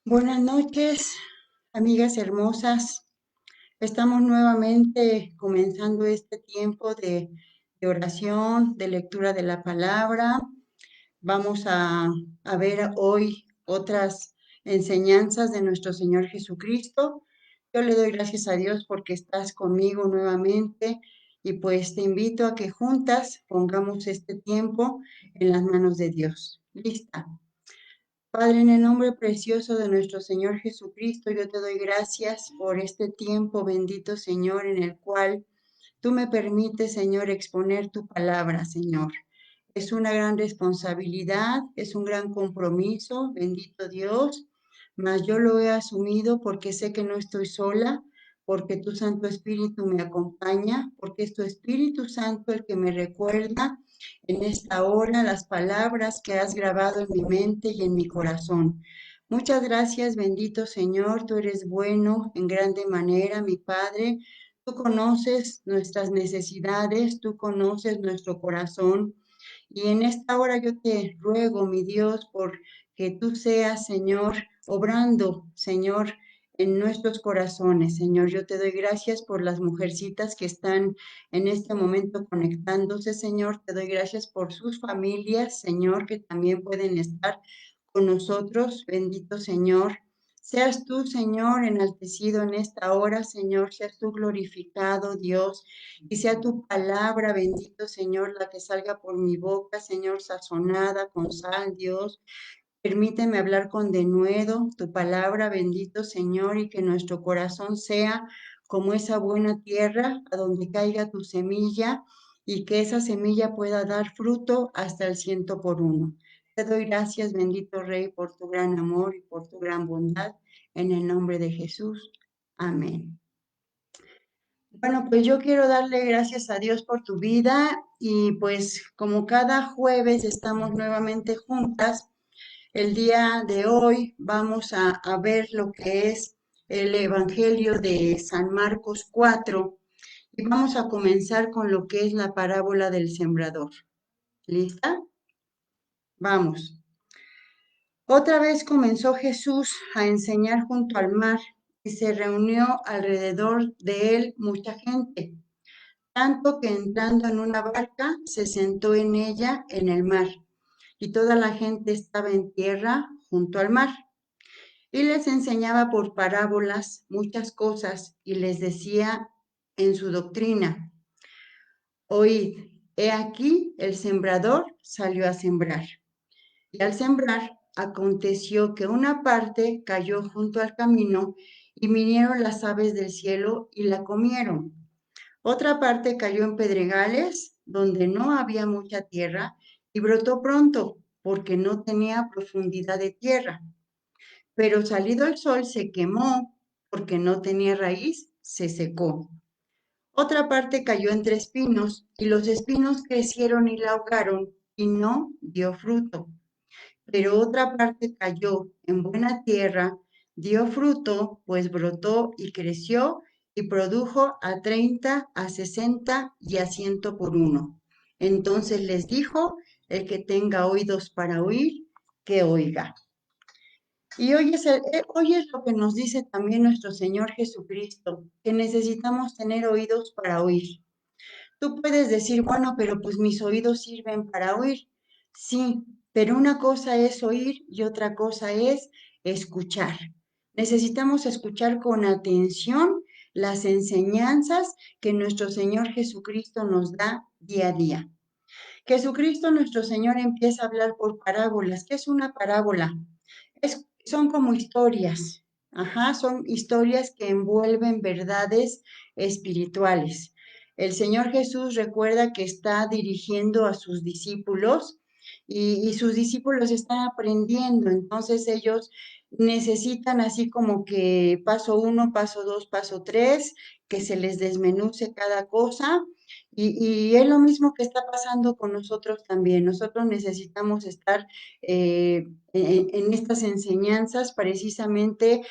Buenas noches, amigas hermosas. Estamos nuevamente comenzando este tiempo de oración, de lectura de la palabra. Vamos a ver hoy otras enseñanzas de nuestro Señor Jesucristo. Yo le doy gracias a Dios porque estás conmigo nuevamente y pues te invito a que juntas pongamos este tiempo en las manos de Dios. ¿Lista? Padre, en el nombre precioso de nuestro Señor Jesucristo, yo te doy gracias por este tiempo, bendito Señor, en el cual tú me permites, Señor, exponer tu palabra, Señor. Es una gran responsabilidad, es un gran compromiso, bendito Dios, mas yo lo he asumido porque sé que no estoy sola, porque tu Santo Espíritu me acompaña, porque es tu Espíritu Santo el que me recuerda en esta hora las palabras que has grabado en mi mente y en mi corazón. Muchas gracias, bendito Señor, tú eres bueno en grande manera, mi Padre. Tú conoces nuestras necesidades, tú conoces nuestro corazón. Y en esta hora yo te ruego, mi Dios, por que tú seas, Señor, obrando, Señor, en nuestros corazones, Señor. Yo te doy gracias por las mujercitas que están en este momento conectándose, Señor. Te doy gracias por sus familias, Señor, que también pueden estar con nosotros. Bendito Señor. Seas tú, Señor, enaltecido en esta hora, Señor. Seas tú glorificado, Dios. Y sea tu palabra, bendito Señor, la que salga por mi boca, Señor, sazonada con sal, Dios. Permíteme hablar con denuedo tu palabra, bendito Señor, y que nuestro corazón sea como esa buena tierra a donde caiga tu semilla y que esa semilla pueda dar fruto hasta el 100 por 1. Te doy gracias, bendito Rey, por tu gran amor y por tu gran bondad. En el nombre de Jesús. Amén. Bueno, pues yo quiero darle gracias a Dios por tu vida y pues como cada jueves estamos nuevamente juntas, el día de hoy vamos a ver lo que es el Evangelio de San Marcos 4 y vamos a comenzar con lo que es la parábola del sembrador. ¿Lista? Vamos. Otra vez comenzó Jesús a enseñar junto al mar y se reunió alrededor de él mucha gente, tanto que entrando en una barca se sentó en ella en el mar, y toda la gente estaba en tierra junto al mar. Y les enseñaba por parábolas muchas cosas y les decía en su doctrina: oíd, he aquí el sembrador salió a sembrar. Y al sembrar, aconteció que una parte cayó junto al camino y vinieron las aves del cielo y la comieron. Otra parte cayó en pedregales, donde no había mucha tierra, y brotó pronto, porque no tenía profundidad de tierra. Pero salido el sol se quemó, porque no tenía raíz, se secó. Otra parte cayó entre espinos, y los espinos crecieron y la ahogaron, y no dio fruto. Pero otra parte cayó en buena tierra, dio fruto, pues brotó y creció y produjo a 30, a 60 y a 100 por 1. Entonces les dijo: el que tenga oídos para oír, que oiga. Y hoy es lo que nos dice también nuestro Señor Jesucristo, que necesitamos tener oídos para oír. Tú puedes decir, bueno, pero pues mis oídos sirven para oír. Sí, pero una cosa es oír y otra cosa es escuchar. Necesitamos escuchar con atención las enseñanzas que nuestro Señor Jesucristo nos da día a día. Jesucristo nuestro Señor empieza a hablar por parábolas. ¿Qué es una parábola? Son como historias. Ajá, son historias que envuelven verdades espirituales. El Señor Jesús recuerda que está dirigiendo a sus discípulos y sus discípulos están aprendiendo, entonces ellos necesitan así como que paso 1, paso 2, paso 3, que se les desmenuce cada cosa. Y es lo mismo que está pasando con nosotros también. Nosotros necesitamos estar en estas enseñanzas precisamente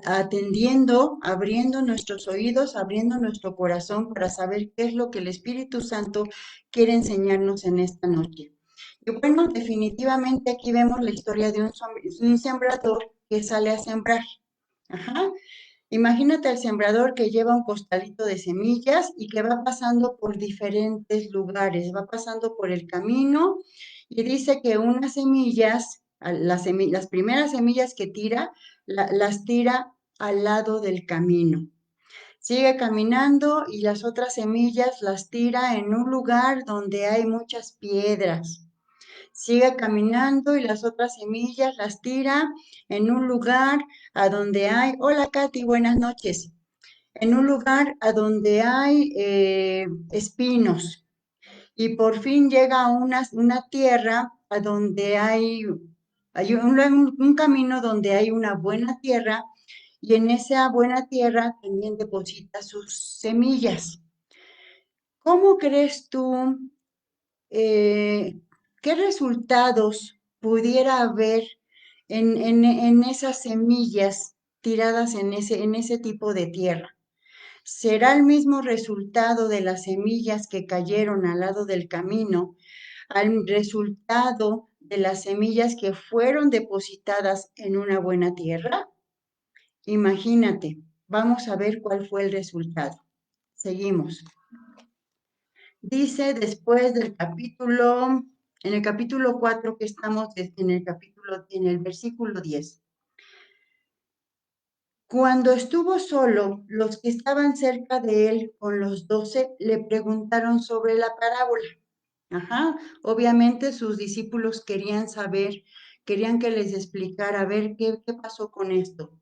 atendiendo, abriendo nuestros oídos, abriendo nuestro corazón para saber qué es lo que el Espíritu Santo quiere enseñarnos en esta noche. Y bueno, definitivamente aquí vemos la historia de un sembrador que sale a sembrar. Ajá. Imagínate al sembrador que lleva un costalito de semillas y que va pasando por diferentes lugares, va pasando por el camino y dice que unas semillas, las primeras semillas que tira, las tira al lado del camino. Sigue caminando y las otras semillas las tira en un lugar donde hay muchas piedras. Sigue caminando y las otras semillas las tira en un lugar a donde hay, hola Katy, buenas noches, en un lugar a donde hay espinos. Y por fin llega a una tierra a donde hay un camino donde hay una buena tierra y en esa buena tierra también deposita sus semillas. ¿Cómo crees tú qué resultados pudiera haber en esas semillas tiradas en ese tipo de tierra? ¿Será el mismo resultado de las semillas que cayeron al lado del camino al resultado de las semillas que fueron depositadas en una buena tierra? Imagínate, vamos a ver cuál fue el resultado. Seguimos. Dice después del capítulo, en el capítulo 4 que estamos, en el versículo 10. Cuando estuvo solo, los que estaban cerca de él con los 12 le preguntaron sobre la parábola. Ajá, obviamente sus discípulos querían saber, querían que les explicara, a ver qué pasó con esto.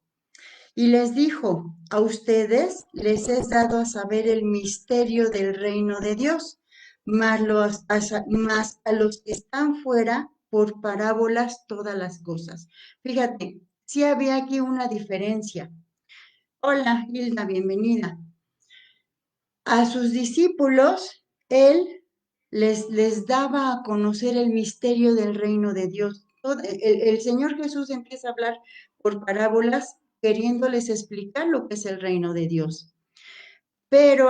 Y les dijo, a ustedes les es dado a saber el misterio del reino de Dios, mas a los que están fuera, por parábolas todas las cosas. Fíjate, sí había aquí una diferencia. Hola, Hilda, bienvenida. A sus discípulos, él les daba a conocer el misterio del reino de Dios. El Señor Jesús empieza a hablar por parábolas, queriéndoles explicar lo que es el reino de Dios. Pero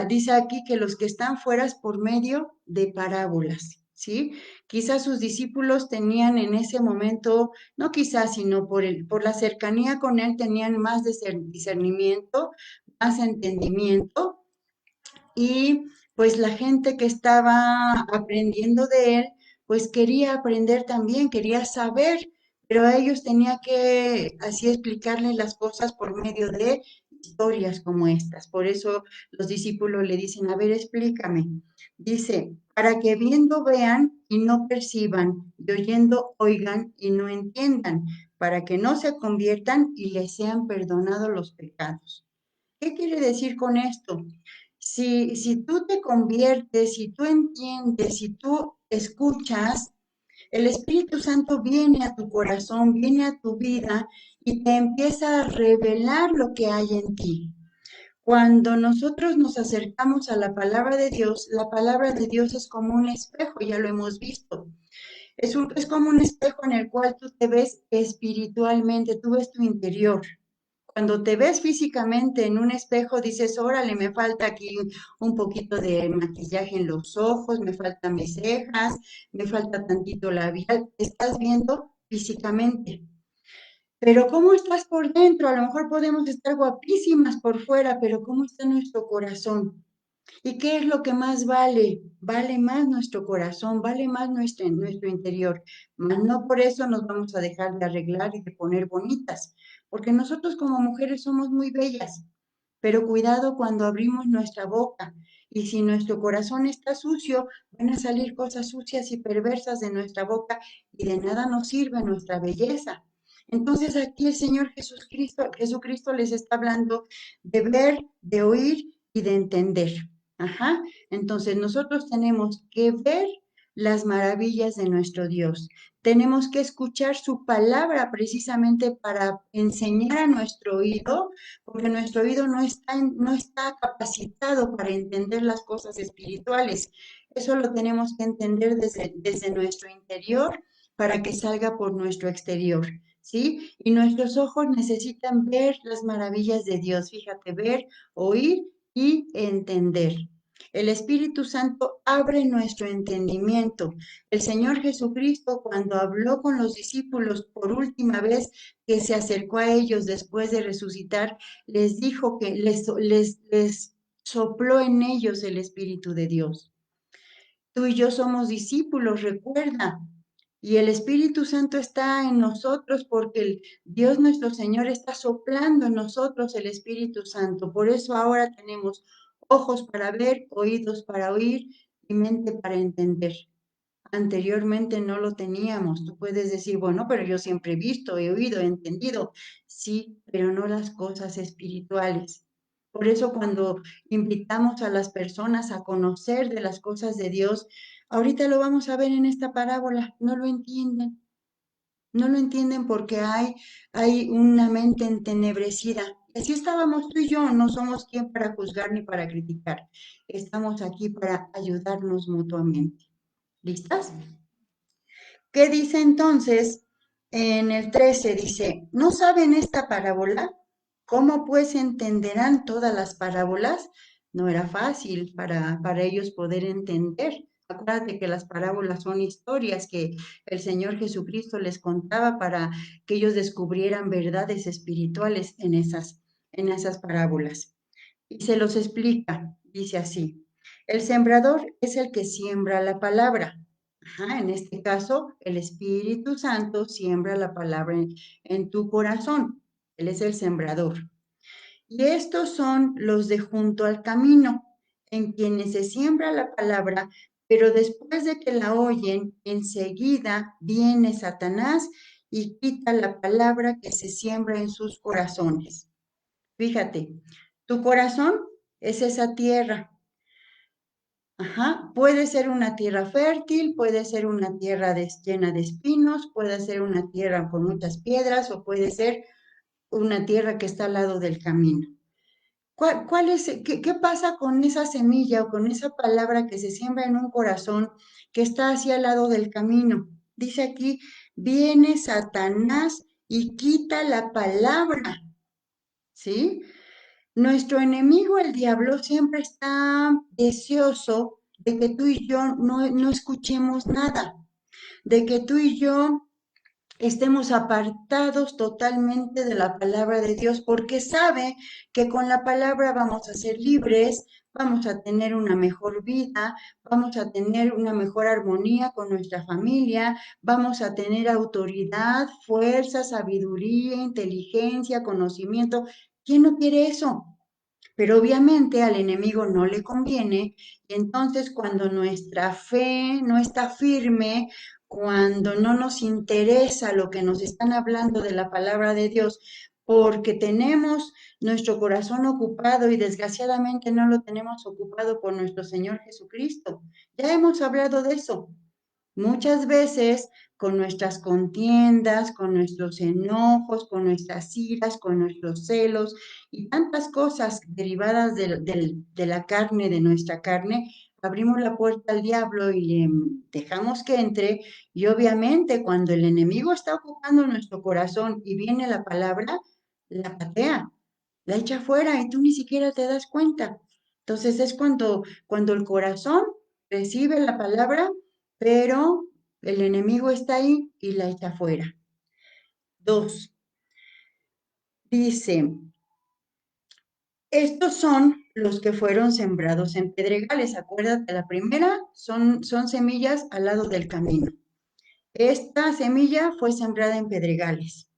dice aquí que los que están fuera es por medio de parábolas, ¿sí? Quizás sus discípulos tenían en ese momento, no quizás, sino por la cercanía con él, tenían más discernimiento, más entendimiento y pues la gente que estaba aprendiendo de él, pues quería aprender también, quería saber, pero a ellos tenía que así explicarles las cosas por medio de historias como estas. Por eso los discípulos le dicen, a ver, explícame. Dice, para que viendo vean y no perciban, y oyendo oigan y no entiendan, para que no se conviertan y les sean perdonados los pecados. ¿Qué quiere decir con esto? Si tú te conviertes, si tú entiendes, si tú escuchas, el Espíritu Santo viene a tu corazón, viene a tu vida y te empieza a revelar lo que hay en ti. Cuando nosotros nos acercamos a la palabra de Dios es como un espejo, ya lo hemos visto. Es como un espejo en el cual tú te ves espiritualmente, tú ves tu interior. Cuando te ves físicamente en un espejo, dices, órale, me falta aquí un poquito de maquillaje en los ojos, me faltan mis cejas, me falta tantito labial. Te estás viendo físicamente. Pero ¿cómo estás por dentro? A lo mejor podemos estar guapísimas por fuera, pero ¿cómo está nuestro corazón? ¿Y qué es lo que más vale? Vale más nuestro corazón, vale más nuestro interior. Mas no por eso nos vamos a dejar de arreglar y de poner bonitas, porque nosotros como mujeres somos muy bellas, pero cuidado cuando abrimos nuestra boca. Y si nuestro corazón está sucio, van a salir cosas sucias y perversas de nuestra boca y de nada nos sirve nuestra belleza. Entonces aquí el Señor Jesucristo les está hablando de ver, de oír y de entender. Ajá. Entonces nosotros tenemos que ver las maravillas de nuestro Dios. Tenemos que escuchar su palabra precisamente para enseñar a nuestro oído, porque nuestro oído no está capacitado para entender las cosas espirituales. Eso lo tenemos que entender desde nuestro interior para que salga por nuestro exterior. ¿Sí? Y nuestros ojos necesitan ver las maravillas de Dios. Fíjate, ver, oír y entender. El Espíritu Santo abre nuestro entendimiento. El Señor Jesucristo, cuando habló con los discípulos por última vez que se acercó a ellos después de resucitar, les dijo que les sopló en ellos el Espíritu de Dios. Tú y yo somos discípulos, recuerda. Y el Espíritu Santo está en nosotros porque el Dios nuestro Señor está soplando en nosotros el Espíritu Santo. Por eso ahora tenemos ojos para ver, oídos para oír y mente para entender. Anteriormente no lo teníamos. Tú puedes decir, bueno, pero yo siempre he visto, he oído, he entendido. Sí, pero no las cosas espirituales. Por eso cuando invitamos a las personas a conocer de las cosas de Dios, ahorita lo vamos a ver en esta parábola, no lo entienden. No lo entienden porque hay una mente entenebrecida. Así estábamos tú y yo, no somos quien para juzgar ni para criticar. Estamos aquí para ayudarnos mutuamente. ¿Listas? ¿Qué dice entonces en el 13? Dice, ¿no saben esta parábola? ¿Cómo pues entenderán todas las parábolas? No era fácil para ellos poder entender. Acuérdate que las parábolas son historias que el Señor Jesucristo les contaba para que ellos descubrieran verdades espirituales en esas parábolas. Y se los explica, dice así, el sembrador es el que siembra la palabra. Ajá, en este caso, el Espíritu Santo siembra la palabra en tu corazón. Él es el sembrador. Y estos son los de junto al camino, en quienes se siembra la palabra, pero después de que la oyen, enseguida viene Satanás y quita la palabra que se siembra en sus corazones. Fíjate, tu corazón es esa tierra. Ajá, puede ser una tierra fértil, puede ser una tierra llena de espinos, puede ser una tierra con muchas piedras o puede ser una tierra que está al lado del camino. ¿Qué pasa con esa semilla o con esa palabra que se siembra en un corazón que está hacia el lado del camino? Dice aquí, viene Satanás y quita la palabra, ¿sí? Nuestro enemigo, el diablo, siempre está deseoso de que tú y yo no escuchemos nada, de que tú y yo estemos apartados totalmente de la palabra de Dios, porque sabe que con la palabra vamos a ser libres, vamos a tener una mejor vida, vamos a tener una mejor armonía con nuestra familia, vamos a tener autoridad, fuerza, sabiduría, inteligencia, conocimiento. ¿Quién no quiere eso? Pero obviamente al enemigo no le conviene, y entonces cuando nuestra fe no está firme, cuando no nos interesa lo que nos están hablando de la palabra de Dios, porque tenemos nuestro corazón ocupado y desgraciadamente no lo tenemos ocupado por nuestro Señor Jesucristo. Ya hemos hablado de eso. Muchas veces con nuestras contiendas, con nuestros enojos, con nuestras iras, con nuestros celos y tantas cosas derivadas de la carne, de nuestra carne, abrimos la puerta al diablo y le dejamos que entre. Y obviamente cuando el enemigo está ocupando nuestro corazón y viene la palabra, la patea, la echa fuera y tú ni siquiera te das cuenta. Entonces es cuando el corazón recibe la palabra, pero el enemigo está ahí y la echa fuera. 2. Dice, estos son los que fueron sembrados en pedregales. Acuérdate, la primera son semillas al lado del camino. Esta semilla fue sembrada en pedregales.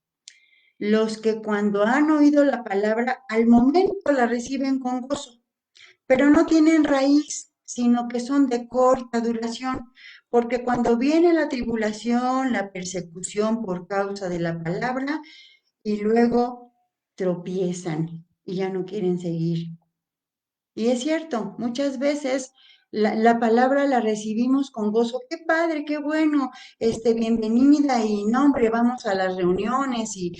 Los que cuando han oído la palabra, al momento la reciben con gozo, pero no tienen raíz, sino que son de corta duración, porque cuando viene la tribulación, la persecución por causa de la palabra, y luego tropiezan y ya no quieren seguir. Y es cierto, muchas veces la palabra la recibimos con gozo. Qué padre, qué bueno, bienvenida y no, hombre, vamos a las reuniones y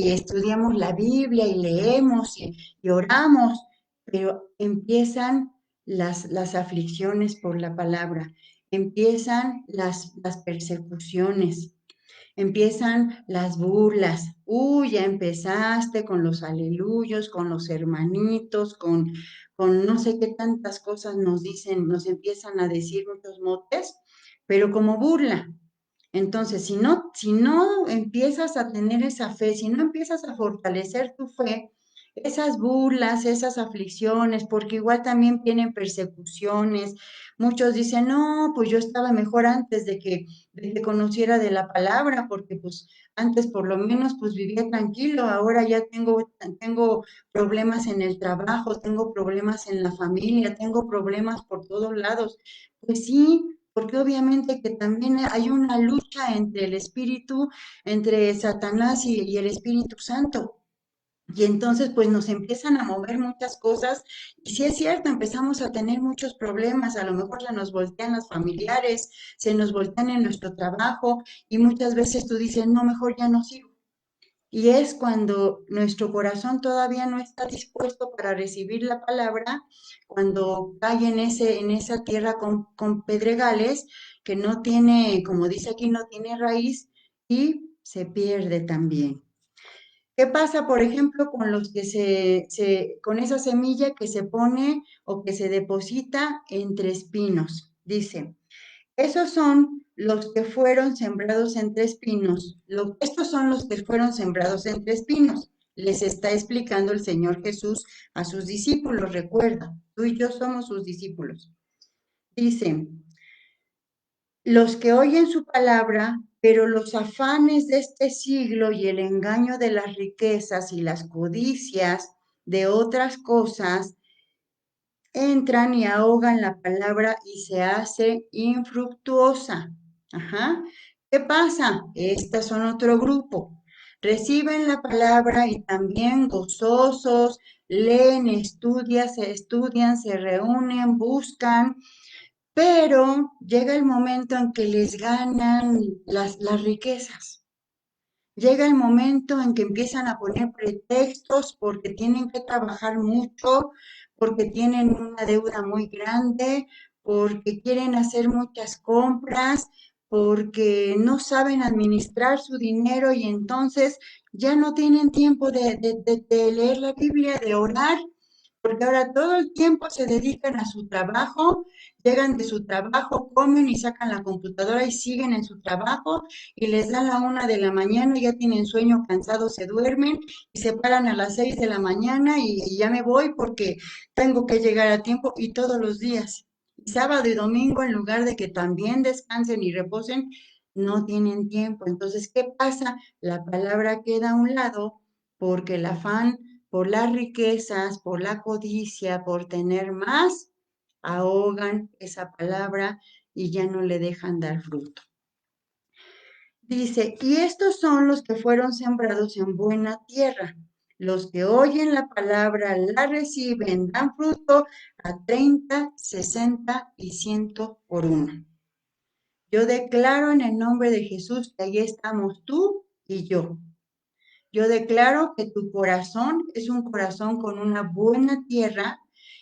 estudiamos la Biblia y leemos y oramos, pero empiezan las aflicciones por la palabra, empiezan las persecuciones. empiezan las burlas. Uy, ya empezaste con los aleluyos, con los hermanitos, con no sé qué tantas cosas nos dicen, nos empiezan a decir muchos motes, pero como burla. Entonces, si no empiezas a tener esa fe, si no empiezas a fortalecer tu fe, esas burlas, esas aflicciones, porque igual también vienen persecuciones. Muchos dicen, no, pues yo estaba mejor antes de que conociera de la palabra, porque pues antes por lo menos pues vivía tranquilo, ahora ya tengo problemas en el trabajo, tengo problemas en la familia, tengo problemas por todos lados. Pues sí, porque obviamente que también hay una lucha entre el espíritu, entre Satanás y el Espíritu Santo. Y entonces, pues nos empiezan a mover muchas cosas. Y sí es cierto, empezamos a tener muchos problemas. A lo mejor se nos voltean las familiares, se nos voltean en nuestro trabajo y muchas veces tú dices, no, mejor ya no sigo. Y es cuando nuestro corazón todavía no está dispuesto para recibir la palabra, cuando cae en esa tierra con pedregales, que no tiene, como dice aquí, no tiene raíz y se pierde también. ¿Qué pasa, por ejemplo, con los que con esa semilla que se pone o que se deposita entre espinos? Dice, esos son los que fueron sembrados entre espinos. Estos son los que fueron sembrados entre espinos. Les está explicando el Señor Jesús a sus discípulos. Recuerda, tú y yo somos sus discípulos. Dice, los que oyen su palabra, pero los afanes de este siglo y el engaño de las riquezas y las codicias de otras cosas entran y ahogan la palabra y se hace infructuosa. Ajá. ¿Qué pasa? Estas son otro grupo. Reciben la palabra y también gozosos, leen, estudian, se reúnen, buscan, pero llega el momento en que les ganan las riquezas. Llega el momento en que empiezan a poner pretextos porque tienen que trabajar mucho, porque tienen una deuda muy grande, porque quieren hacer muchas compras, porque no saben administrar su dinero y entonces ya no tienen tiempo de leer la Biblia, de orar, porque ahora todo el tiempo se dedican a su trabajo, llegan de su trabajo, comen y sacan la computadora y siguen en su trabajo y les dan la 1 de la mañana, ya tienen sueño, cansados, se duermen y se paran a las 6 de la mañana y ya me voy porque tengo que llegar a tiempo y todos los días. Y sábado y domingo, en lugar de que también descansen y reposen, no tienen tiempo. Entonces, ¿qué pasa? La palabra queda a un lado porque el afán por las riquezas, por la codicia, por tener más, ahogan esa palabra y ya no le dejan dar fruto. Dice, y estos son los que fueron sembrados en buena tierra. Los que oyen la palabra, la reciben, dan fruto a 30, 60 y 100 por uno. Yo declaro en el nombre de Jesús que ahí estamos tú y yo. Yo declaro que tu corazón es un corazón con una buena tierra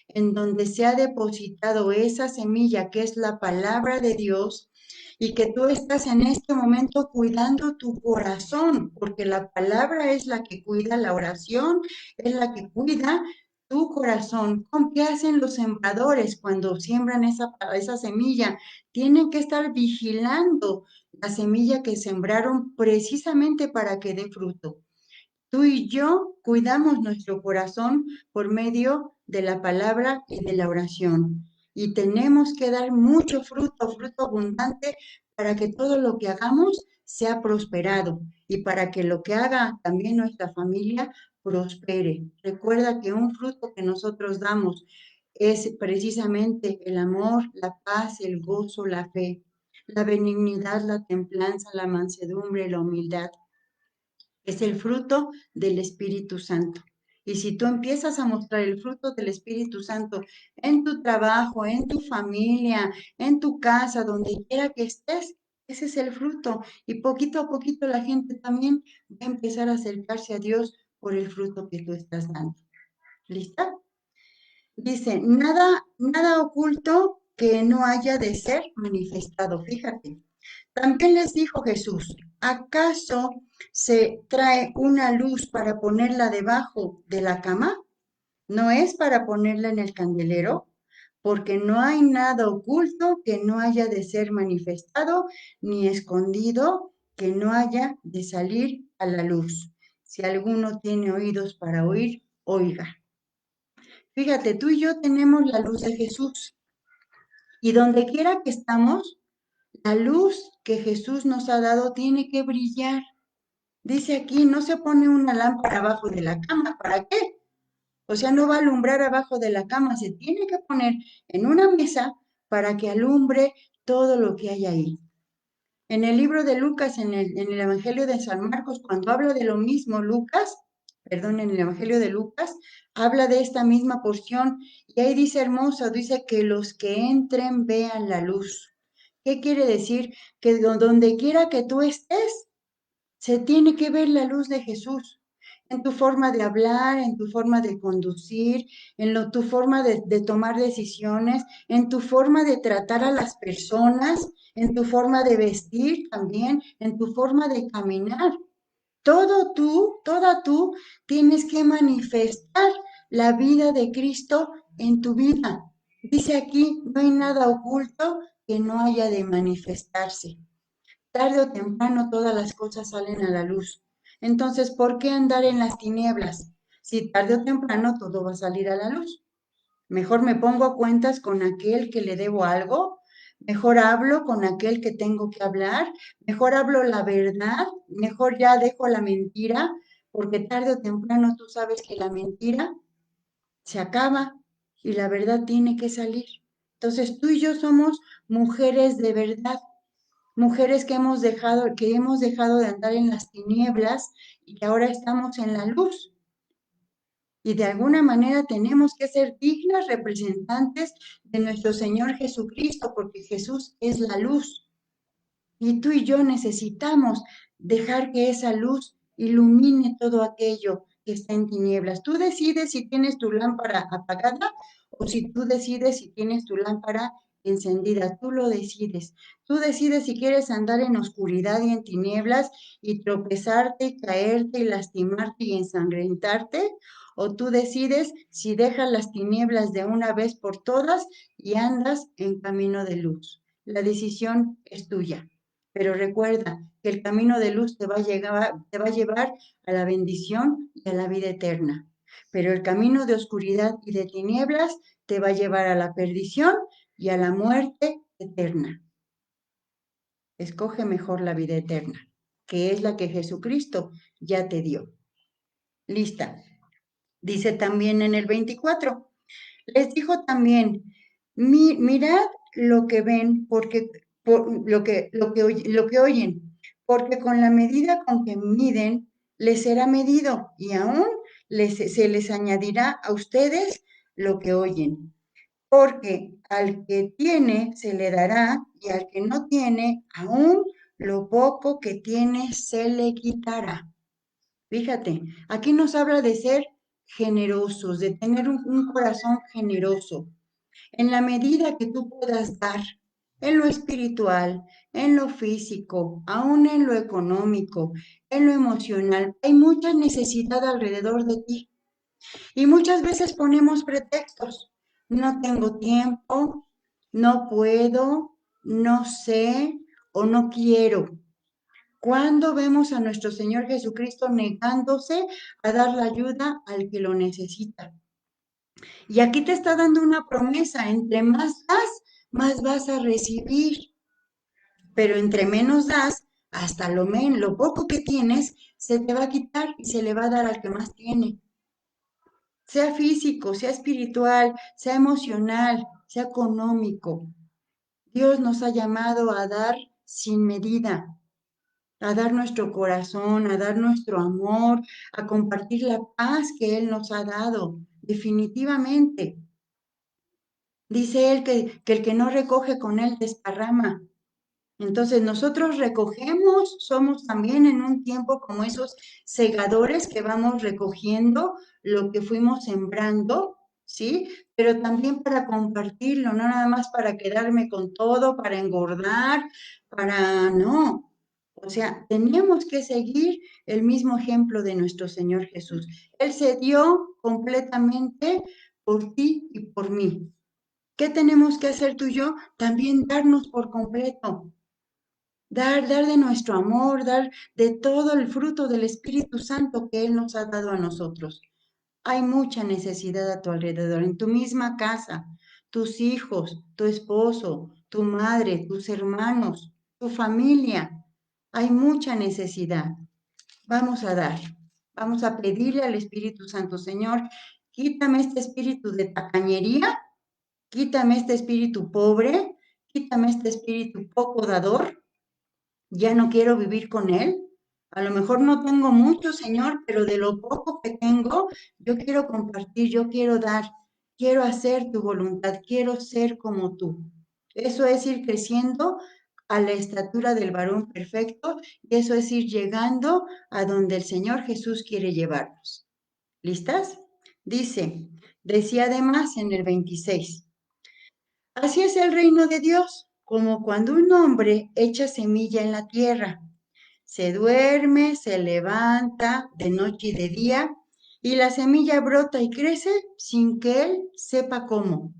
en donde se ha depositado esa semilla que es la palabra de Dios y que tú estás en este momento cuidando tu corazón, porque la palabra es la que cuida la oración, es la que cuida tu corazón. ¿Con qué hacen los sembradores cuando siembran esa semilla? Tienen que estar vigilando la semilla que sembraron precisamente para que dé fruto. Tú y yo cuidamos nuestro corazón por medio de la palabra y de la oración. Y tenemos que dar mucho fruto, fruto abundante, para que todo lo que hagamos sea prosperado y para que lo que haga también nuestra familia prospere. Recuerda que un fruto que nosotros damos es precisamente el amor, la paz, el gozo, la fe, la benignidad, la templanza, la mansedumbre, la humildad. Es el fruto del Espíritu Santo. Y si tú empiezas a mostrar el fruto del Espíritu Santo en tu trabajo, en tu familia, en tu casa, donde quiera que estés, ese es el fruto. Y poquito a poquito la gente también va a empezar a acercarse a Dios por el fruto que tú estás dando. ¿Lista? Dice, nada oculto que no haya de ser manifestado. Fíjate, También les dijo Jesús, ¿acaso se trae una luz para ponerla debajo de la cama? ¿No es para ponerla en el candelero? Porque no hay nada oculto que no haya de ser manifestado, ni escondido que no haya de salir a la luz. Si alguno tiene oídos para oír, oiga. Fíjate, tú y yo tenemos la luz de Jesús y donde quiera que estamos, la luz que Jesús nos ha dado tiene que brillar. Dice aquí, no se pone una lámpara abajo de la cama. ¿Para qué? O sea, no va a alumbrar abajo de la cama, se tiene que poner en una mesa para que alumbre todo lo que hay ahí. En el libro de Lucas, en el Evangelio de San Marcos, cuando habla de lo mismo, en el Evangelio de Lucas, habla de esta misma porción y ahí dice hermoso, dice que los que entren vean la luz. ¿Qué quiere decir? Que donde quiera que tú estés, se tiene que ver la luz de Jesús en tu forma de hablar, en tu forma de conducir, tu forma de tomar decisiones, en tu forma de tratar a las personas, en tu forma de vestir también, en tu forma de caminar. Todo tú, toda tú, tienes que manifestar la vida de Cristo en tu vida. Dice aquí, no hay nada oculto que no haya de manifestarse. Tarde o temprano todas las cosas salen a la luz. Entonces, ¿por qué andar en las tinieblas? Si tarde o temprano todo va a salir a la luz. Mejor me pongo a cuentas con aquel que le debo algo, mejor hablo con aquel que tengo que hablar, mejor hablo la verdad, mejor ya dejo la mentira, porque tarde o temprano tú sabes que la mentira se acaba y la verdad tiene que salir. Entonces, tú y yo somos mujeres de verdad, mujeres que hemos dejado de andar en las tinieblas y que ahora estamos en la luz. Y de alguna manera tenemos que ser dignas representantes de nuestro Señor Jesucristo, porque Jesús es la luz. Y tú y yo necesitamos dejar que esa luz ilumine todo aquello que está en tinieblas. Tú decides si tienes tu lámpara apagada o si tú decides si tienes tu lámpara encendida. Tú lo decides. Tú decides si quieres andar en oscuridad y en tinieblas y tropezarte y caerte y lastimarte y ensangrentarte. O tú decides si dejas las tinieblas de una vez por todas y andas en camino de luz. La decisión es tuya. Pero recuerda que el camino de luz te va a llevar a la bendición y a la vida eterna. Pero el camino de oscuridad y de tinieblas te va a llevar a la perdición y a la muerte eterna. Escoge mejor la vida eterna, que es la que Jesucristo ya te dio. Lista. Dice también en el 24. Les dijo también, mirad lo que ven, lo que oyen, porque con la medida con que miden, les será medido, y aún se les añadirá a ustedes lo que oyen. Porque al que tiene se le dará, y al que no tiene, aún lo poco que tiene se le quitará. Fíjate, aquí nos habla de ser generosos, de tener un corazón generoso. En la medida que tú puedas dar en lo espiritual, en lo físico, aún en lo económico, en lo emocional, hay mucha necesidad alrededor de ti. Y muchas veces ponemos pretextos. No tengo tiempo, no puedo, no sé o no quiero. ¿Cuándo vemos a nuestro Señor Jesucristo negándose a dar la ayuda al que lo necesita? Y aquí te está dando una promesa, entre más das, más vas a recibir, pero entre menos das, hasta lo poco que tienes, se te va a quitar y se le va a dar al que más tiene. Sea físico, sea espiritual, sea emocional, sea económico. Dios nos ha llamado a dar sin medida, a dar nuestro corazón, a dar nuestro amor, a compartir la paz que Él nos ha dado, definitivamente. Dice Él que el que no recoge con Él desparrama. Entonces nosotros recogemos, somos también en un tiempo como esos segadores que vamos recogiendo lo que fuimos sembrando, ¿sí? Pero también para compartirlo, no nada más para quedarme con todo, para engordar, no. O sea, tenemos que seguir el mismo ejemplo de nuestro Señor Jesús. Él se dio completamente por ti y por mí. ¿Qué tenemos que hacer tú y yo? También darnos por completo. Dar de nuestro amor, dar de todo el fruto del Espíritu Santo que Él nos ha dado a nosotros. Hay mucha necesidad a tu alrededor, en tu misma casa, tus hijos, tu esposo, tu madre, tus hermanos, tu familia. Hay mucha necesidad. Vamos a dar, vamos a pedirle al Espíritu Santo, Señor, quítame este espíritu de tacañería, quítame este espíritu pobre, quítame este espíritu poco dador, ya no quiero vivir con él. A lo mejor no tengo mucho, Señor, pero de lo poco que tengo, yo quiero compartir, yo quiero dar, quiero hacer tu voluntad, quiero ser como tú. Eso es ir creciendo a la estatura del varón perfecto y eso es ir llegando a donde el Señor Jesús quiere llevarnos. ¿Listas? Dice, decía además en el 26. Así es el reino de Dios, como cuando un hombre echa semilla en la tierra. Se duerme, se levanta de noche y de día, y la semilla brota y crece sin que él sepa cómo,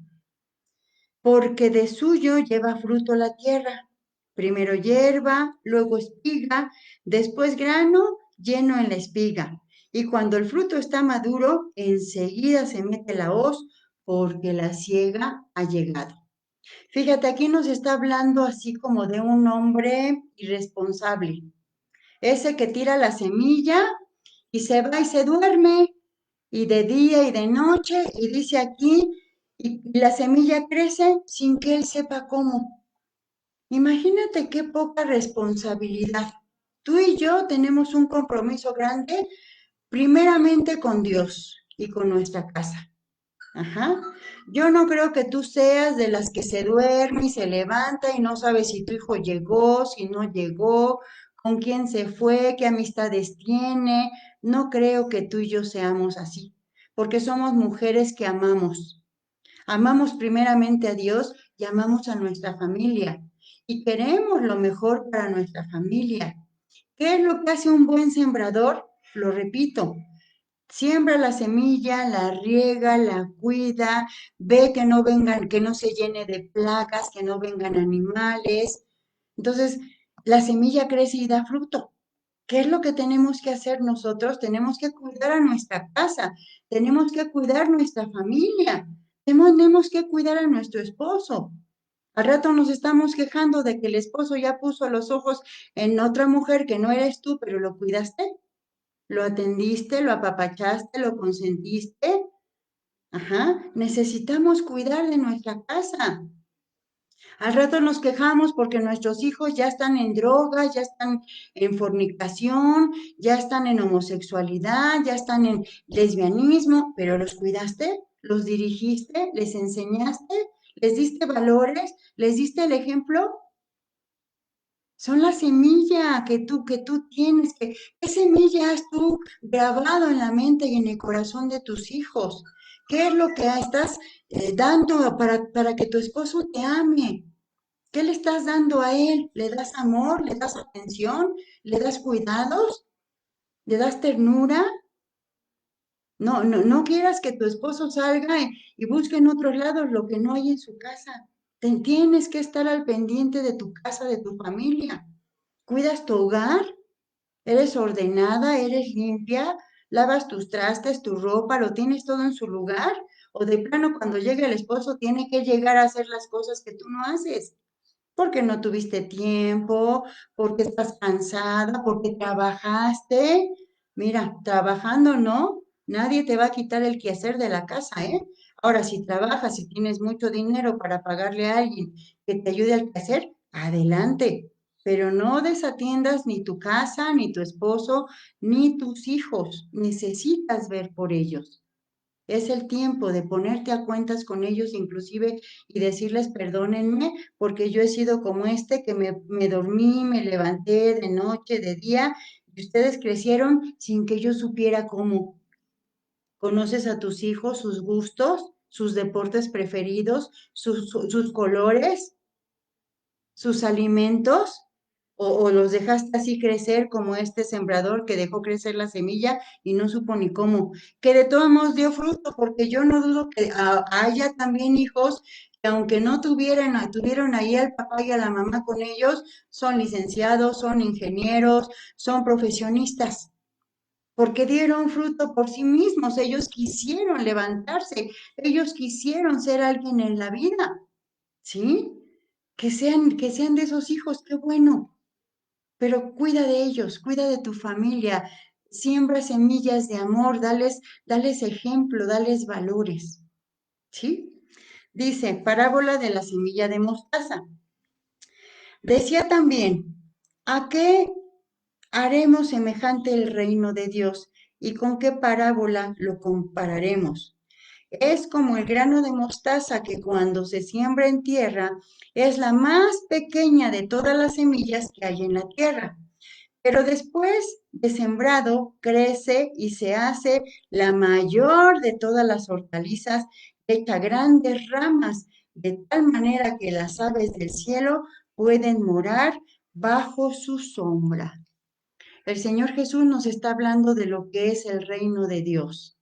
porque de suyo lleva fruto la tierra. Primero hierba, luego espiga, después grano lleno en la espiga. Y cuando el fruto está maduro, enseguida se mete la hoz, porque la siega ha llegado. Fíjate, aquí nos está hablando así como de un hombre irresponsable, ese que tira la semilla y se va y se duerme, y de día y de noche, y dice aquí, y la semilla crece sin que él sepa cómo. Imagínate qué poca responsabilidad. Tú y yo tenemos un compromiso grande, primeramente con Dios y con nuestra casa. Ajá. Yo no creo que tú seas de las que se duerme y se levanta y no sabe si tu hijo llegó, si no llegó, con quién se fue, qué amistades tiene. No creo que tú y yo seamos así, porque somos mujeres que amamos. Amamos primeramente a Dios y amamos a nuestra familia y queremos lo mejor para nuestra familia. ¿Qué es lo que hace un buen sembrador? Lo repito, siembra la semilla, la riega, la cuida, ve que no vengan, que no se llene de plagas, que no vengan animales. Entonces, la semilla crece y da fruto. ¿Qué es lo que tenemos que hacer nosotros? Tenemos que cuidar a nuestra casa, tenemos que cuidar nuestra familia, tenemos que cuidar a nuestro esposo. Al rato nos estamos quejando de que el esposo ya puso los ojos en otra mujer que no eres tú, pero lo cuidaste, lo atendiste, lo apapachaste, lo consentiste. Ajá, necesitamos cuidar de nuestra casa. Al rato nos quejamos porque nuestros hijos ya están en drogas, ya están en fornicación, ya están en homosexualidad, ya están en lesbianismo, pero ¿los cuidaste? ¿Los dirigiste? ¿Les enseñaste? ¿Les diste valores? ¿Les diste el ejemplo? Son la semilla que tú tienes, ¿qué semilla has tú grabado en la mente y en el corazón de tus hijos? ¿Qué es lo que estás dando para que tu esposo te ame? ¿Qué le estás dando a él? ¿Le das amor? ¿Le das atención? ¿Le das cuidados? ¿Le das ternura? No, no, no quieras que tu esposo salga y busque en otros lados lo que no hay en su casa. Tienes que estar al pendiente de tu casa, de tu familia. ¿Cuidas tu hogar? ¿Eres ordenada? ¿Eres limpia? ¿Lavas tus trastes, tu ropa? ¿Lo tienes todo en su lugar? ¿O de plano cuando llega el esposo tiene que llegar a hacer las cosas que tú no haces? Porque no tuviste tiempo, porque estás cansada, porque trabajaste. Mira, trabajando no, nadie te va a quitar el quehacer de la casa, ¿eh? Ahora, si trabajas y tienes mucho dinero para pagarle a alguien que te ayude al quehacer, adelante, pero no desatiendas ni tu casa, ni tu esposo, ni tus hijos. Necesitas ver por ellos. Es el tiempo de ponerte a cuentas con ellos inclusive y decirles perdónenme porque yo he sido como que me dormí, me levanté de noche, de día y ustedes crecieron sin que yo supiera cómo. ¿Conoces a tus hijos, sus gustos? sus deportes preferidos, sus colores, sus alimentos, o los dejaste así crecer como este sembrador que dejó crecer la semilla y no supo ni cómo, que de todos modos dio fruto, porque yo no dudo que haya también hijos que aunque no tuvieron ahí al papá y a la mamá con ellos, son licenciados, son ingenieros, son profesionistas, porque dieron fruto por sí mismos, ellos quisieron levantarse, ellos quisieron ser alguien en la vida, ¿sí? Que sean de esos hijos, qué bueno, pero cuida de ellos, cuida de tu familia, siembra semillas de amor, dales ejemplo, dales valores, ¿sí? Dice, parábola de la semilla de mostaza. Decía también, ¿a qué haremos semejante el reino de Dios y con qué parábola lo compararemos? Es como el grano de mostaza que cuando se siembra en tierra es la más pequeña de todas las semillas que hay en la tierra. Pero después de sembrado, crece y se hace la mayor de todas las hortalizas, echa grandes ramas, de tal manera que las aves del cielo pueden morar bajo su sombra. El Señor Jesús nos está hablando de lo que es el reino de Dios.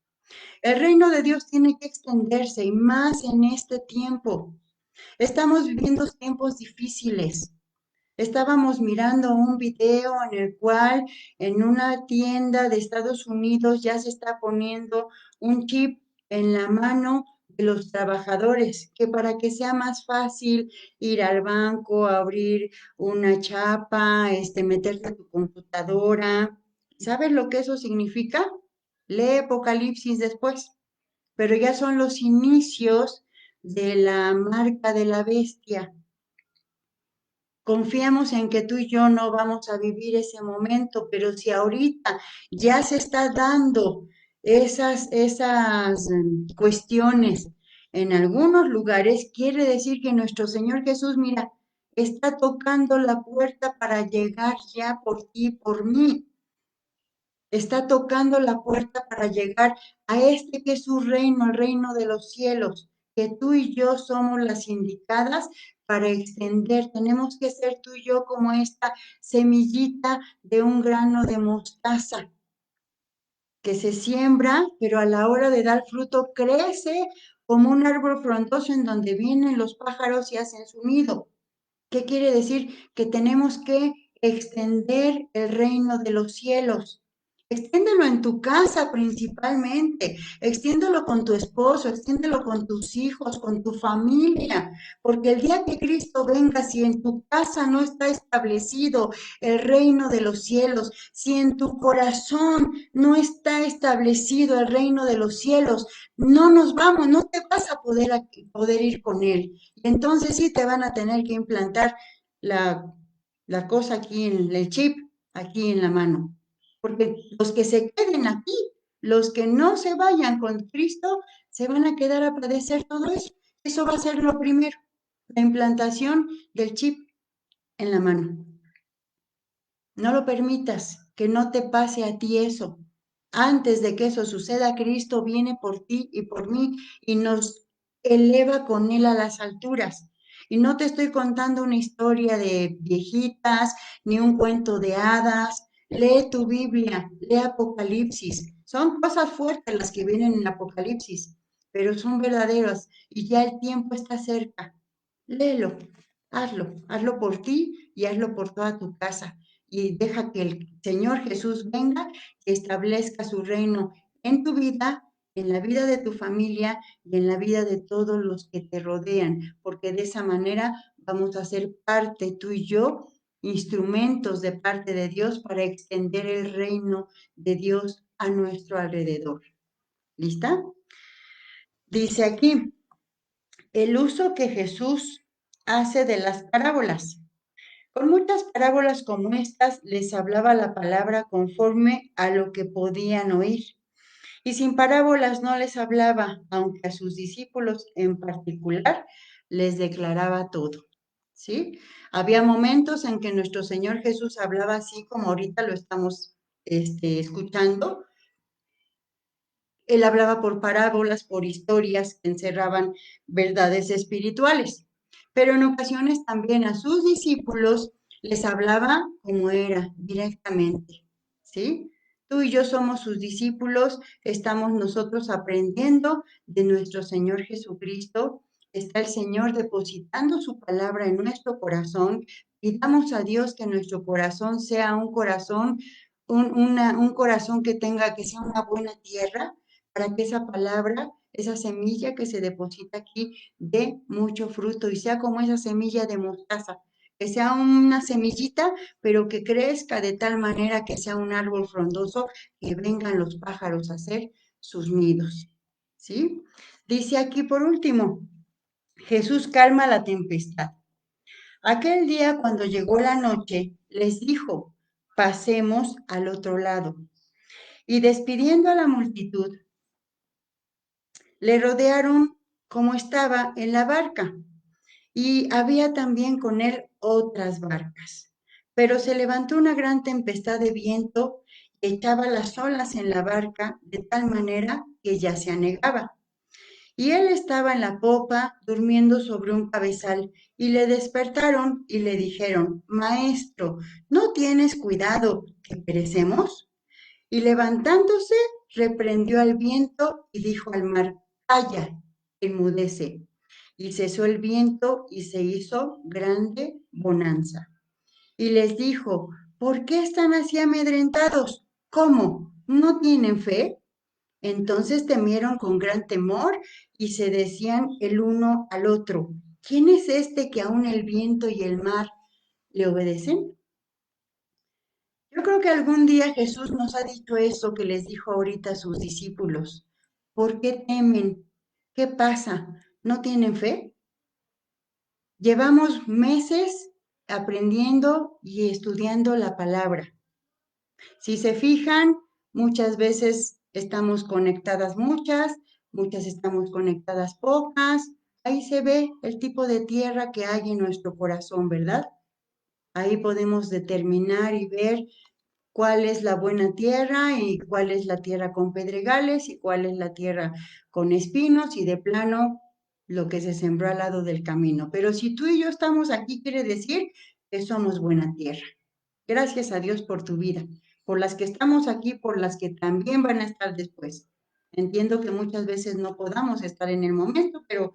El reino de Dios tiene que extenderse y más en este tiempo. Estamos viviendo tiempos difíciles. Estábamos mirando un video en el cual en una tienda de Estados Unidos ya se está poniendo un chip en la mano de los trabajadores, que para que sea más fácil ir al banco, abrir una chapa, meterte a tu computadora. ¿Sabes lo que eso significa? Lee Apocalipsis después, pero ya son los inicios de la marca de la bestia. Confiamos en que tú y yo no vamos a vivir ese momento, pero si ahorita ya se está dando esas cuestiones en algunos lugares, quiere decir que nuestro Señor Jesús, mira, está tocando la puerta para llegar ya por ti, por mí. Está tocando la puerta para llegar a este que es su reino, el reino de los cielos, que tú y yo somos las indicadas para extender. Tenemos que ser tú y yo como esta semillita de un grano de mostaza que se siembra, pero a la hora de dar fruto crece como un árbol frondoso en donde vienen los pájaros y hacen su nido. ¿Qué quiere decir? Que tenemos que extender el reino de los cielos. Extiéndelo en tu casa principalmente, extiéndelo con tu esposo, extiéndelo con tus hijos, con tu familia, porque el día que Cristo venga, si en tu casa no está establecido el reino de los cielos, si en tu corazón no está establecido el reino de los cielos, no nos vamos, no te vas a poder ir con él. Entonces sí te van a tener que implantar la, la cosa aquí en el chip, aquí en la mano. Porque los que se queden aquí, los que no se vayan con Cristo, se van a quedar a padecer todo eso. Eso va a ser lo primero, la implantación del chip en la mano. No lo permitas, que no te pase a ti eso. Antes de que eso suceda, Cristo viene por ti y por mí y nos eleva con Él a las alturas. Y no te estoy contando una historia de viejitas ni un cuento de hadas. Lee tu Biblia, lee Apocalipsis. Son cosas fuertes las que vienen en Apocalipsis, pero son verdaderas y ya el tiempo está cerca. Léelo, hazlo por ti y hazlo por toda tu casa y deja que el Señor Jesús venga y establezca su reino en tu vida, en la vida de tu familia y en la vida de todos los que te rodean, porque de esa manera vamos a ser parte, tú y yo, instrumentos de parte de Dios para extender el reino de Dios a nuestro alrededor. ¿Lista? Dice aquí, el uso que Jesús hace de las parábolas. Con muchas parábolas como estas les hablaba la palabra conforme a lo que podían oír. Y sin parábolas no les hablaba, aunque a sus discípulos en particular les declaraba todo. ¿Sí? Había momentos en que nuestro Señor Jesús hablaba así como ahorita lo estamos escuchando, Él hablaba por parábolas, por historias que encerraban verdades espirituales. Pero en ocasiones también a sus discípulos les hablaba como era, directamente. ¿Sí? Tú y yo somos sus discípulos, estamos nosotros aprendiendo de nuestro Señor Jesucristo. Está el Señor depositando su palabra en nuestro corazón. Pidamos a Dios que nuestro corazón sea un corazón, un corazón que sea una buena tierra, para que esa palabra, esa semilla que se deposita aquí, dé mucho fruto y sea como esa semilla de mostaza, que sea una semillita, pero que crezca de tal manera que sea un árbol frondoso, que vengan los pájaros a hacer sus nidos. ¿Sí? Dice aquí por último, Jesús calma la tempestad. Aquel día cuando llegó la noche, les dijo, pasemos al otro lado. Y despidiendo a la multitud, le rodearon como estaba en la barca, y había también con él otras barcas. Pero se levantó una gran tempestad de viento que echaba las olas en la barca de tal manera que ya se anegaba. Y él estaba en la popa durmiendo sobre un cabezal, y le despertaron y le dijeron, Maestro, ¿no tienes cuidado que perecemos? Y levantándose, reprendió al viento y dijo al mar, Calla, enmudece. Y cesó el viento y se hizo grande bonanza. Y les dijo, ¿por qué están así amedrentados? ¿Cómo? ¿No tienen fe? Entonces temieron con gran temor y se decían el uno al otro, ¿quién es este que aun el viento y el mar le obedecen? Yo creo que algún día Jesús nos ha dicho eso que les dijo ahorita a sus discípulos. ¿Por qué temen? ¿Qué pasa? ¿No tienen fe? Llevamos meses aprendiendo y estudiando la palabra. Si se fijan, muchas veces estamos conectadas muchas estamos conectadas pocas. Ahí se ve el tipo de tierra que hay en nuestro corazón, ¿verdad? Ahí podemos determinar y ver cuál es la buena tierra y cuál es la tierra con pedregales y cuál es la tierra con espinos y de plano lo que se sembró al lado del camino. Pero si tú y yo estamos aquí, quiere decir que somos buena tierra. Gracias a Dios por tu vida, por las que estamos aquí, por las que también van a estar después. Entiendo que muchas veces no podamos estar en el momento, pero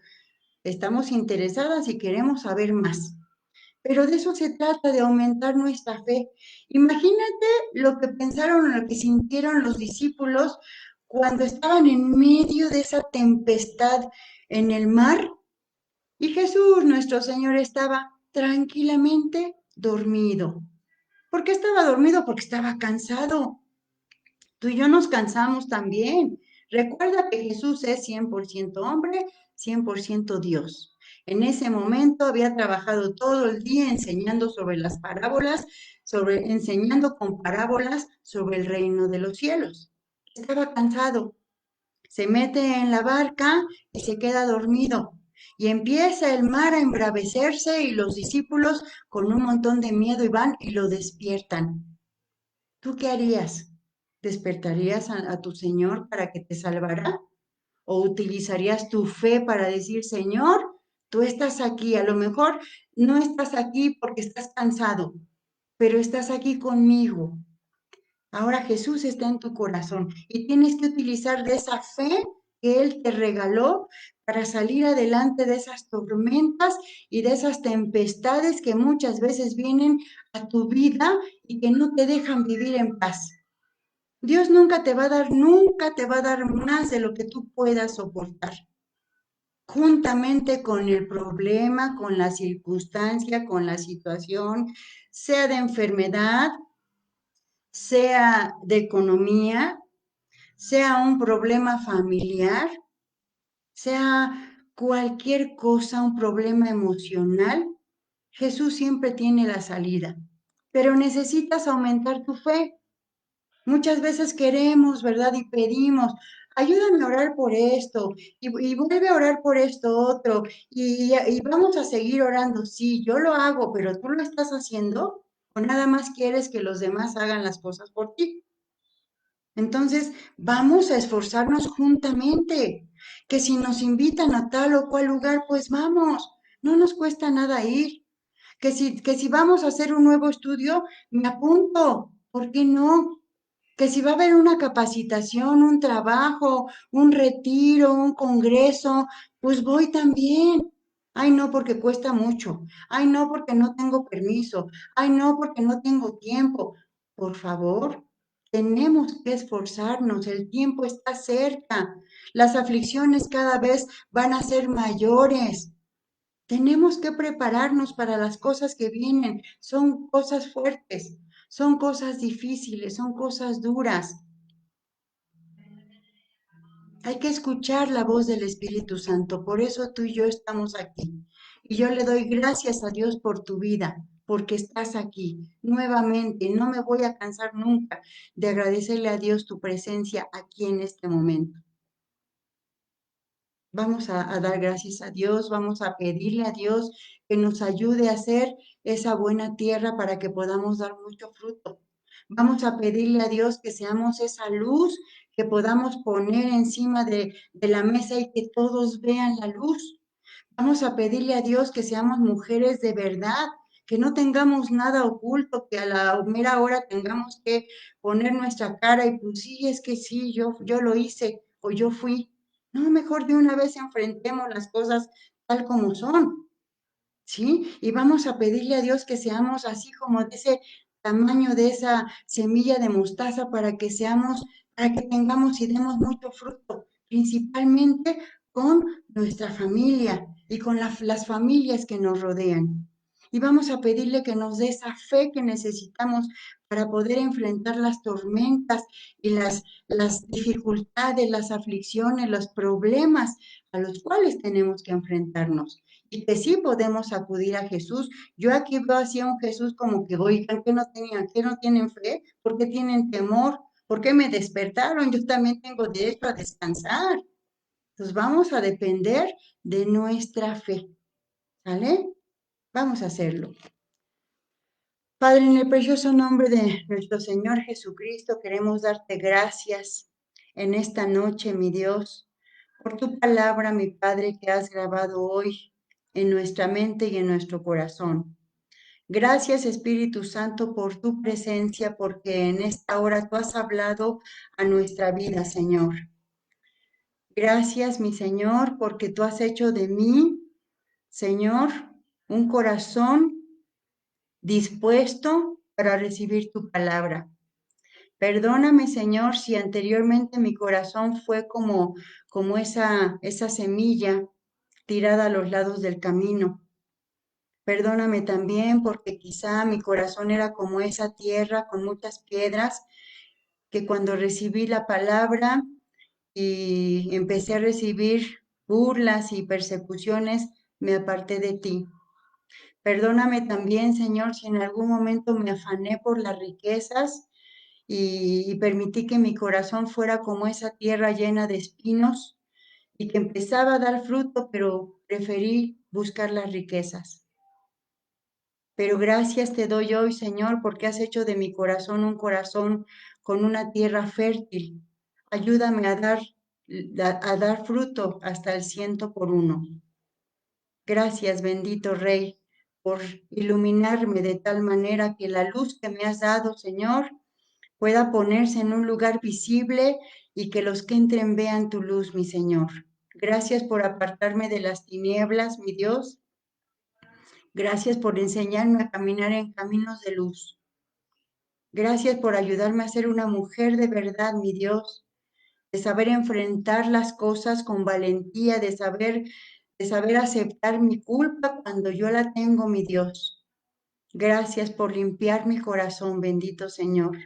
estamos interesadas y queremos saber más. Pero de eso se trata, de aumentar nuestra fe. Imagínate lo que pensaron, lo que sintieron los discípulos cuando estaban en medio de esa tempestad en el mar y Jesús, nuestro Señor, estaba tranquilamente dormido. ¿Por qué estaba dormido? Porque estaba cansado. Tú y yo nos cansamos también. Recuerda que Jesús es 100% hombre, 100% Dios. En ese momento había trabajado todo el día enseñando sobre las parábolas, enseñando con parábolas sobre el reino de los cielos. Estaba cansado. Se mete en la barca y se queda dormido. Y empieza el mar a embravecerse y los discípulos con un montón de miedo y van y lo despiertan. ¿Tú qué harías? ¿Despertarías a tu Señor para que te salvara? ¿O utilizarías tu fe para decir, Señor, tú estás aquí? A lo mejor no estás aquí porque estás cansado, pero estás aquí conmigo. Ahora Jesús está en tu corazón y tienes que utilizar de esa fe que Él te regaló para salir adelante de esas tormentas y de esas tempestades que muchas veces vienen a tu vida y que no te dejan vivir en paz. Dios nunca te va a dar más de lo que tú puedas soportar. Juntamente con el problema, con la circunstancia, con la situación, sea de enfermedad, sea de economía, sea un problema familiar, sea cualquier cosa, un problema emocional, Jesús siempre tiene la salida. Pero necesitas aumentar tu fe. Muchas veces queremos, ¿verdad? Y pedimos, ayúdame a orar por esto, y vuelve a orar por esto otro, y vamos a seguir orando. Sí, yo lo hago, pero tú lo estás haciendo, o nada más quieres que los demás hagan las cosas por ti. Entonces, vamos a esforzarnos juntamente, que si nos invitan a tal o cual lugar, pues vamos, no nos cuesta nada ir, que si vamos a hacer un nuevo estudio, me apunto, ¿por qué no? Que si va a haber una capacitación, un trabajo, un retiro, un congreso, pues voy también. Ay, no, porque cuesta mucho. Ay, no, porque no tengo permiso. Ay, no, porque no tengo tiempo. Por favor, tenemos que esforzarnos. El tiempo está cerca. Las aflicciones cada vez van a ser mayores. Tenemos que prepararnos para las cosas que vienen. Son cosas fuertes, son cosas difíciles, son cosas duras. Hay que escuchar la voz del Espíritu Santo. Por eso tú y yo estamos aquí. Y yo le doy gracias a Dios por tu vida, porque estás aquí nuevamente. No me voy a cansar nunca de agradecerle a Dios tu presencia aquí en este momento. Vamos a dar gracias a Dios, vamos a pedirle a Dios que nos ayude a hacer esa buena tierra para que podamos dar mucho fruto. Vamos a pedirle a Dios que seamos esa luz que podamos poner encima de la mesa y que todos vean la luz. Vamos a pedirle a Dios que seamos mujeres de verdad, que no tengamos nada oculto, que a la mera hora tengamos que poner nuestra cara y pues sí, es que sí, yo lo hice o yo fui. No, mejor de una vez enfrentemos las cosas tal como son. ¿Sí? Y vamos a pedirle a Dios que seamos así como de ese tamaño de esa semilla de mostaza para que seamos, para que tengamos y demos mucho fruto, principalmente con nuestra familia y con las familias que nos rodean. Y vamos a pedirle que nos dé esa fe que necesitamos para poder enfrentar las tormentas y las dificultades, las aflicciones, los problemas a los cuales tenemos que enfrentarnos y que sí podemos acudir a Jesús. Yo aquí veo así a un Jesús como que, oigan, que no tienen fe? ¿Por qué tienen temor? ¿Por qué me despertaron? Yo también tengo derecho a descansar. Entonces vamos a depender de nuestra fe, ¿vale? Vamos a hacerlo. Padre, en el precioso nombre de nuestro Señor Jesucristo, queremos darte gracias en esta noche, mi Dios, por tu palabra, mi Padre, que has grabado hoy en nuestra mente y en nuestro corazón. Gracias, Espíritu Santo, por tu presencia, porque en esta hora tú has hablado a nuestra vida, Señor. Gracias, mi Señor, porque tú has hecho de mí, Señor, un corazón dispuesto para recibir tu palabra. Perdóname, Señor, si anteriormente mi corazón fue como esa semilla tirada a los lados del camino. Perdóname también porque quizá mi corazón era como esa tierra con muchas piedras que cuando recibí la palabra y empecé a recibir burlas y persecuciones, me aparté de ti. Perdóname también, Señor, si en algún momento me afané por las riquezas y permití que mi corazón fuera como esa tierra llena de espinos y que empezaba a dar fruto, pero preferí buscar las riquezas. Pero gracias te doy hoy, Señor, porque has hecho de mi corazón un corazón con una tierra fértil. Ayúdame a dar fruto hasta el 100 por 1. Gracias, bendito Rey, por iluminarme de tal manera que la luz que me has dado, Señor, pueda ponerse en un lugar visible y que los que entren vean tu luz, mi Señor. Gracias por apartarme de las tinieblas, mi Dios. Gracias por enseñarme a caminar en caminos de luz. Gracias por ayudarme a ser una mujer de verdad, mi Dios, de saber enfrentar las cosas con valentía, de saber aceptar mi culpa cuando yo la tengo, mi Dios. Gracias por limpiar mi corazón, bendito Señor.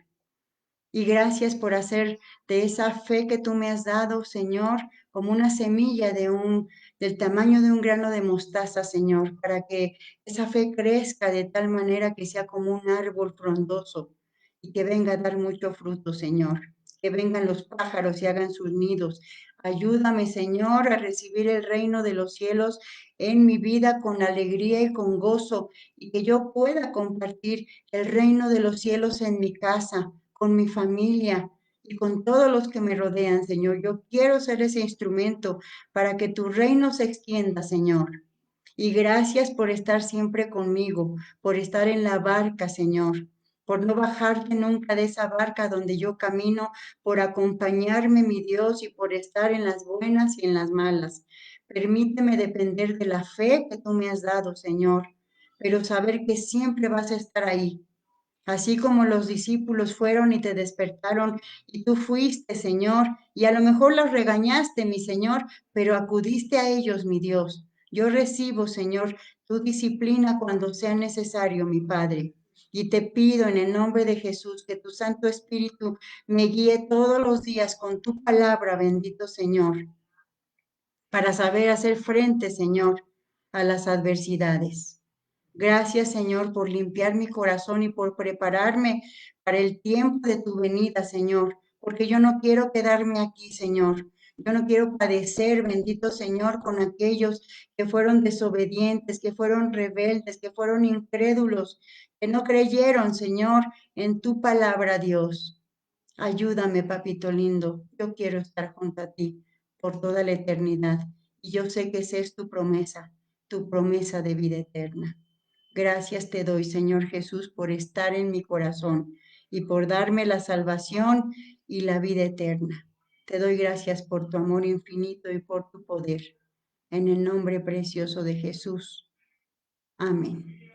Y gracias por hacer de esa fe que tú me has dado, Señor, como una semilla del tamaño de un grano de mostaza, Señor, para que esa fe crezca de tal manera que sea como un árbol frondoso y que venga a dar mucho fruto, Señor. Que vengan los pájaros y hagan sus nidos. Ayúdame, Señor, a recibir el reino de los cielos en mi vida con alegría y con gozo, y que yo pueda compartir el reino de los cielos en mi casa, con mi familia, y con todos los que me rodean, Señor. Yo quiero ser ese instrumento para que tu reino se extienda, Señor. Y gracias por estar siempre conmigo, por estar en la barca, Señor, por no bajarte nunca de esa barca donde yo camino, por acompañarme, mi Dios, y por estar en las buenas y en las malas. Permíteme depender de la fe que tú me has dado, Señor, pero saber que siempre vas a estar ahí. Así como los discípulos fueron y te despertaron y tú fuiste, Señor, y a lo mejor los regañaste, mi Señor, pero acudiste a ellos, mi Dios. Yo recibo, Señor, tu disciplina cuando sea necesario, mi Padre. Y te pido en el nombre de Jesús que tu Santo Espíritu me guíe todos los días con tu palabra, bendito Señor, para saber hacer frente, Señor, a las adversidades. Gracias, Señor, por limpiar mi corazón y por prepararme para el tiempo de tu venida, Señor, porque yo no quiero quedarme aquí, Señor. Yo no quiero padecer, bendito Señor, con aquellos que fueron desobedientes, que fueron rebeldes, que fueron incrédulos, que no creyeron, Señor, en tu palabra, Dios. Ayúdame, papito lindo. Yo quiero estar junto a ti por toda la eternidad. Y yo sé que esa es tu promesa de vida eterna. Gracias te doy, Señor Jesús, por estar en mi corazón y por darme la salvación y la vida eterna. Te doy gracias por tu amor infinito y por tu poder. En el nombre precioso de Jesús. Amén.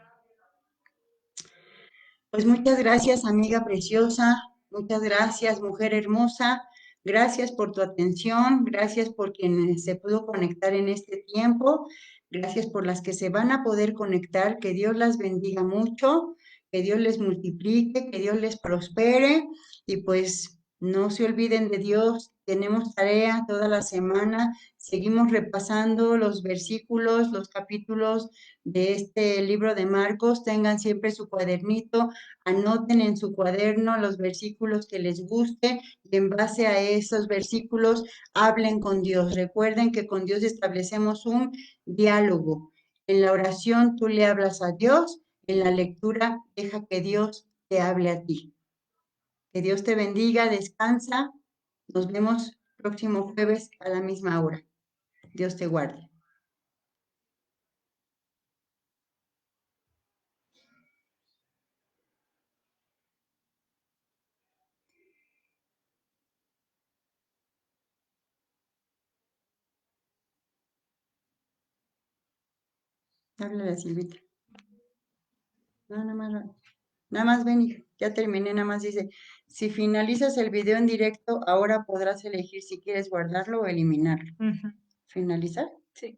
Pues muchas gracias, amiga preciosa. Muchas gracias, mujer hermosa. Gracias por tu atención. Gracias por quien se pudo conectar en este tiempo. Gracias por las que se van a poder conectar. Que Dios las bendiga mucho. Que Dios les multiplique. Que Dios les prospere. Y pues no se olviden de Dios. Tenemos tarea toda la semana. Seguimos repasando los versículos, los capítulos de este libro de Marcos. Tengan siempre su cuadernito, anoten en su cuaderno los versículos que les guste y en base a esos versículos hablen con Dios. Recuerden que con Dios establecemos un diálogo. En la oración tú le hablas a Dios, en la lectura deja que Dios te hable a ti. Que Dios te bendiga, descansa. Nos vemos próximo jueves a la misma hora. Dios te guarde. Háblale a Silvita. No, nada más ven, hija, ya terminé, nada más dice, si finalizas el video en directo, ahora podrás elegir si quieres guardarlo o eliminarlo. ¿Finalizar? Sí.